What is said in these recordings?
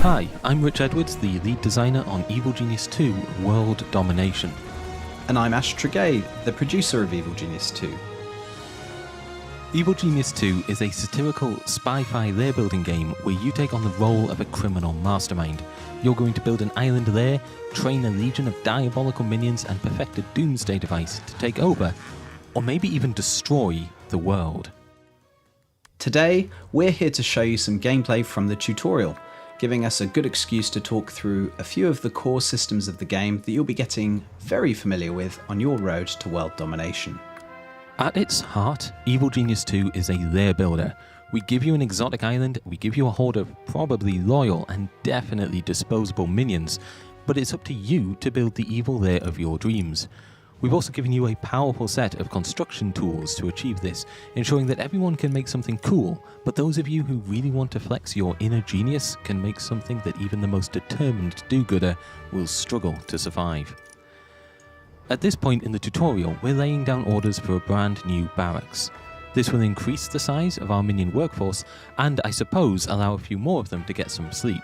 Hi, I'm Rich Edwards, the lead designer on Evil Genius 2 World Domination. And I'm Ash Tregay, the producer of Evil Genius 2. Evil Genius 2 is a satirical spy-fi lair-building game where you take on the role of a criminal mastermind. You're going to build an island lair, train a legion of diabolical minions, and perfect a doomsday device to take over, or maybe even destroy, the world. Today, we're here to show you some gameplay from the tutorial, giving us a good excuse to talk through a few of the core systems of the game that you'll be getting very familiar with on your road to world domination. At its heart, Evil Genius 2 is a lair builder. We give you an exotic island, we give you a horde of probably loyal and definitely disposable minions, but it's up to you to build the evil lair of your dreams. We've also given you a powerful set of construction tools to achieve this, ensuring that everyone can make something cool, but those of you who really want to flex your inner genius can make something that even the most determined do-gooder will struggle to survive. At this point in the tutorial, we're laying down orders for a brand new barracks. This will increase the size of our minion workforce and, I suppose, allow a few more of them to get some sleep.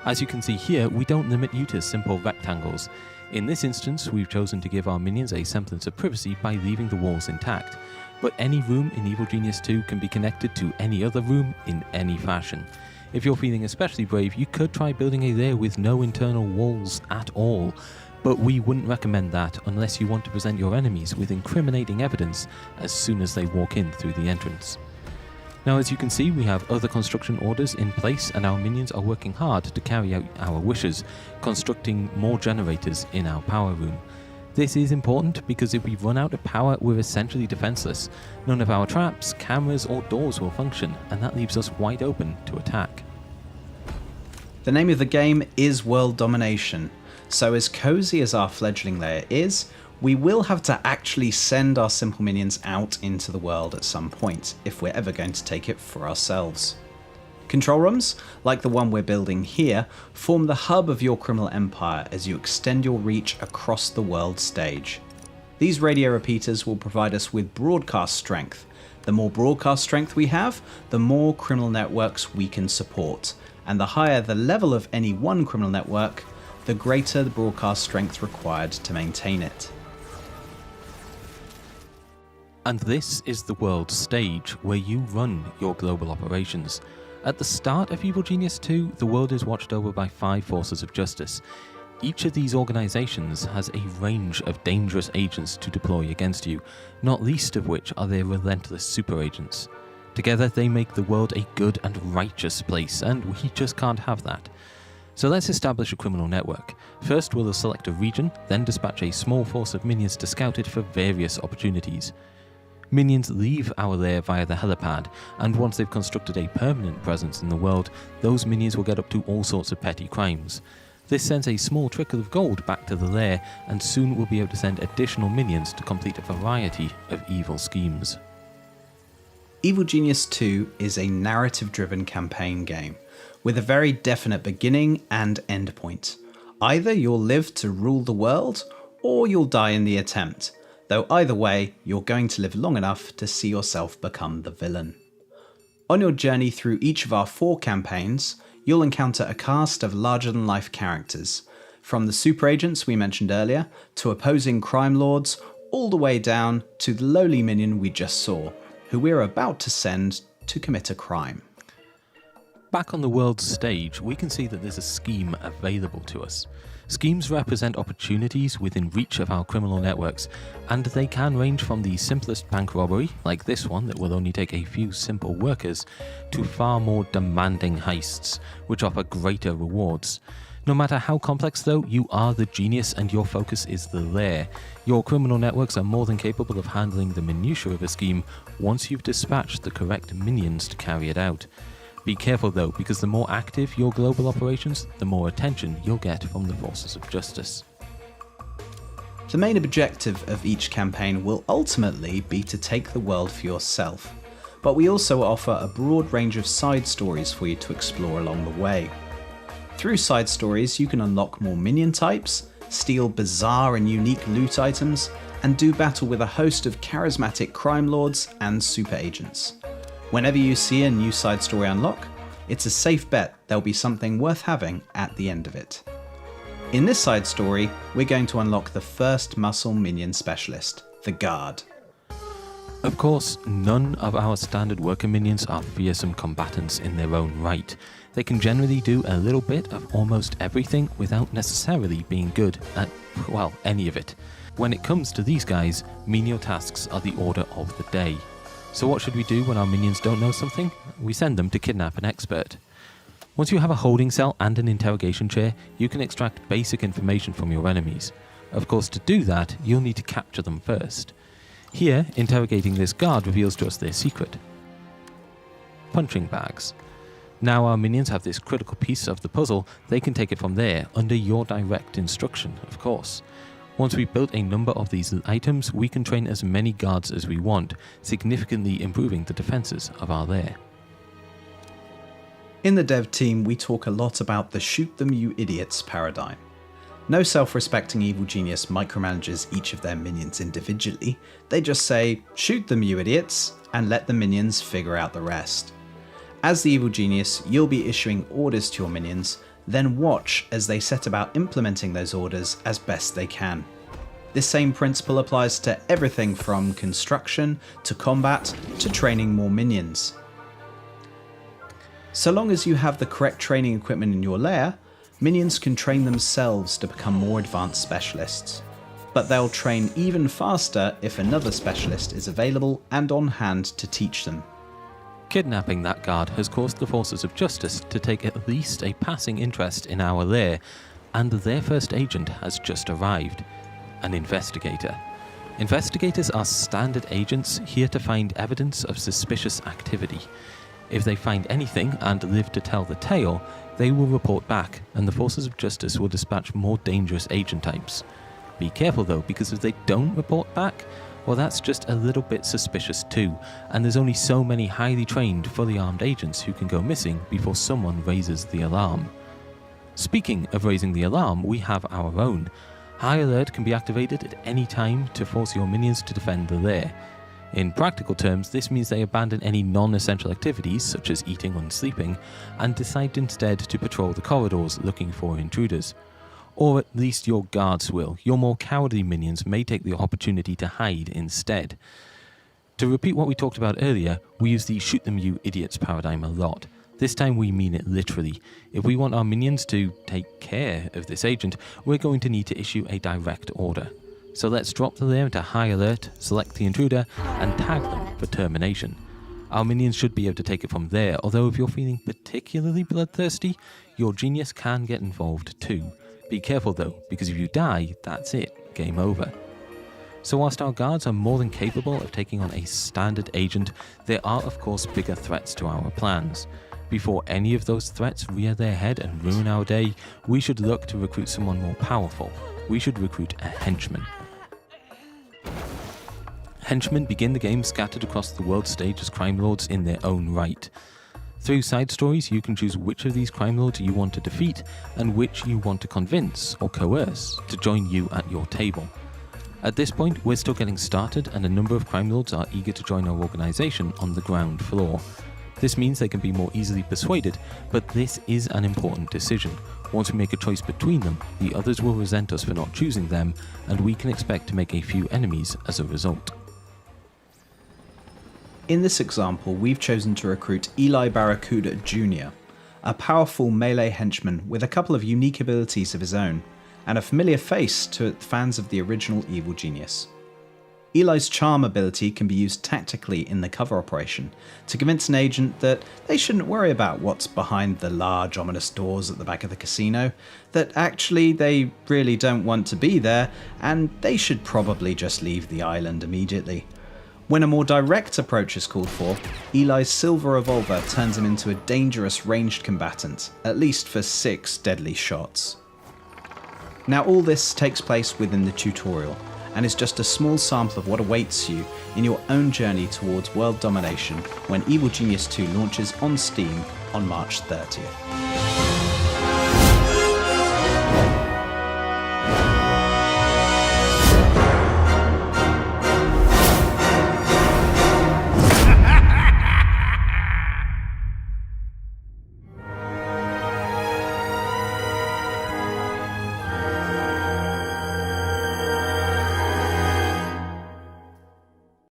As you can see here, we don't limit you to simple rectangles. In this instance, we've chosen to give our minions a semblance of privacy by leaving the walls intact, but any room in Evil Genius 2 can be connected to any other room in any fashion. If you're feeling especially brave, you could try building a lair with no internal walls at all, but we wouldn't recommend that unless you want to present your enemies with incriminating evidence as soon as they walk in through the entrance. Now, as you can see, we have other construction orders in place and our minions are working hard to carry out our wishes, constructing more generators in our power room. This is important because if we run out of power, we're essentially defenseless. None of our traps, cameras or doors will function, and that leaves us wide open to attack. The name of the game is World Domination, so as cozy as our fledgling lair is, we will have to actually send our simple minions out into the world at some point, if we're ever going to take it for ourselves. Control rooms, like the one we're building here, form the hub of your criminal empire as you extend your reach across the world stage. These radio repeaters will provide us with broadcast strength. The more broadcast strength we have, the more criminal networks we can support, and the higher the level of any one criminal network, the greater the broadcast strength required to maintain it. And this is the world stage, where you run your global operations. At the start of Evil Genius 2, the world is watched over by 5 forces of justice. Each of these organizations has a range of dangerous agents to deploy against you, not least of which are their relentless super agents. Together they make the world a good and righteous place, and we just can't have that. So let's establish a criminal network. First we'll select a region, then dispatch a small force of minions to scout it for various opportunities. Minions leave our lair via the helipad, and once they've constructed a permanent presence in the world, those minions will get up to all sorts of petty crimes. This sends a small trickle of gold back to the lair, and soon we'll be able to send additional minions to complete a variety of evil schemes. Evil Genius 2 is a narrative-driven campaign game, with a very definite beginning and end point. Either you'll live to rule the world, or you'll die in the attempt. Though either way, you're going to live long enough to see yourself become the villain. On your journey through each of our 4 campaigns, you'll encounter a cast of larger-than-life characters, from the super agents we mentioned earlier, to opposing crime lords, all the way down to the lowly minion we just saw, who we're about to send to commit a crime. Back on the world stage, we can see that there's a scheme available to us. Schemes represent opportunities within reach of our criminal networks, and they can range from the simplest bank robbery, like this one that will only take a few simple workers, to far more demanding heists, which offer greater rewards. No matter how complex though, you are the genius and your focus is the lair. Your criminal networks are more than capable of handling the minutiae of a scheme once you've dispatched the correct minions to carry it out. Be careful though, because the more active your global operations, the more attention you'll get from the forces of justice. The main objective of each campaign will ultimately be to take the world for yourself, but we also offer a broad range of side stories for you to explore along the way. Through side stories you can unlock more minion types, steal bizarre and unique loot items, and do battle with a host of charismatic crime lords and super agents. Whenever you see a new side story unlock, it's a safe bet there'll be something worth having at the end of it. In this side story, we're going to unlock the first muscle minion specialist, the Guard. Of course, none of our standard worker minions are fearsome combatants in their own right. They can generally do a little bit of almost everything without necessarily being good at, well, any of it. When it comes to these guys, menial tasks are the order of the day. So what should we do when our minions don't know something? We send them to kidnap an expert. Once you have a holding cell and an interrogation chair, you can extract basic information from your enemies. Of course, to do that, you'll need to capture them first. Here, interrogating this guard reveals to us their secret. Punching bags. Now our minions have this critical piece of the puzzle, they can take it from there, under your direct instruction, of course. Once we've built a number of these items, we can train as many guards as we want, significantly improving the defenses of our lair. In the dev team, we talk a lot about the shoot them you idiots paradigm. No self-respecting evil genius micromanages each of their minions individually, they just say, shoot them you idiots, and let the minions figure out the rest. As the evil genius, you'll be issuing orders to your minions, then watch as they set about implementing those orders as best they can. This same principle applies to everything from construction, to combat, to training more minions. So long as you have the correct training equipment in your lair, minions can train themselves to become more advanced specialists. But they'll train even faster if another specialist is available and on hand to teach them. Kidnapping that guard has caused the forces of justice to take at least a passing interest in our lair, and their first agent has just arrived, an investigator. Investigators are standard agents here to find evidence of suspicious activity. If they find anything and live to tell the tale, they will report back, and the forces of justice will dispatch more dangerous agent types. Be careful though, because if they don't report back, well, that's just a little bit suspicious too, and there's only so many highly trained, fully armed agents who can go missing before someone raises the alarm. Speaking of raising the alarm, we have our own. High Alert can be activated at any time to force your minions to defend the lair. In practical terms, this means they abandon any non-essential activities, such as eating and sleeping, and decide instead to patrol the corridors looking for intruders. Or at least your guards will. Your more cowardly minions may take the opportunity to hide instead. To repeat what we talked about earlier, we use the shoot them you idiots paradigm a lot. This time we mean it literally. If we want our minions to take care of this agent, we're going to need to issue a direct order. So let's drop the lair into High Alert, select the intruder, and tag them for termination. Our minions should be able to take it from there, although if you're feeling particularly bloodthirsty, your genius can get involved too. Be careful though, because if you die, that's it, game over. So whilst our guards are more than capable of taking on a standard agent, there are of course bigger threats to our plans. Before any of those threats rear their head and ruin our day, we should look to recruit someone more powerful. We should recruit a henchman. Henchmen begin the game scattered across the world stage as crime lords in their own right. Through side stories, you can choose which of these crime lords you want to defeat and which you want to convince or coerce to join you at your table. At this point, we're still getting started and a number of crime lords are eager to join our organisation on the ground floor. This means they can be more easily persuaded, but this is an important decision. Once we make a choice between them, the others will resent us for not choosing them, and we can expect to make a few enemies as a result. In this example, we've chosen to recruit Eli Barracuda Jr., a powerful melee henchman with a couple of unique abilities of his own, and a familiar face to fans of the original Evil Genius. Eli's charm ability can be used tactically in the cover operation to convince an agent that they shouldn't worry about what's behind the large ominous doors at the back of the casino, that actually they really don't want to be there and they should probably just leave the island immediately. When a more direct approach is called for, Eli's silver revolver turns him into a dangerous ranged combatant, at least for 6 deadly shots. Now all this takes place within the tutorial, and is just a small sample of what awaits you in your own journey towards world domination when Evil Genius 2 launches on Steam on March 30th.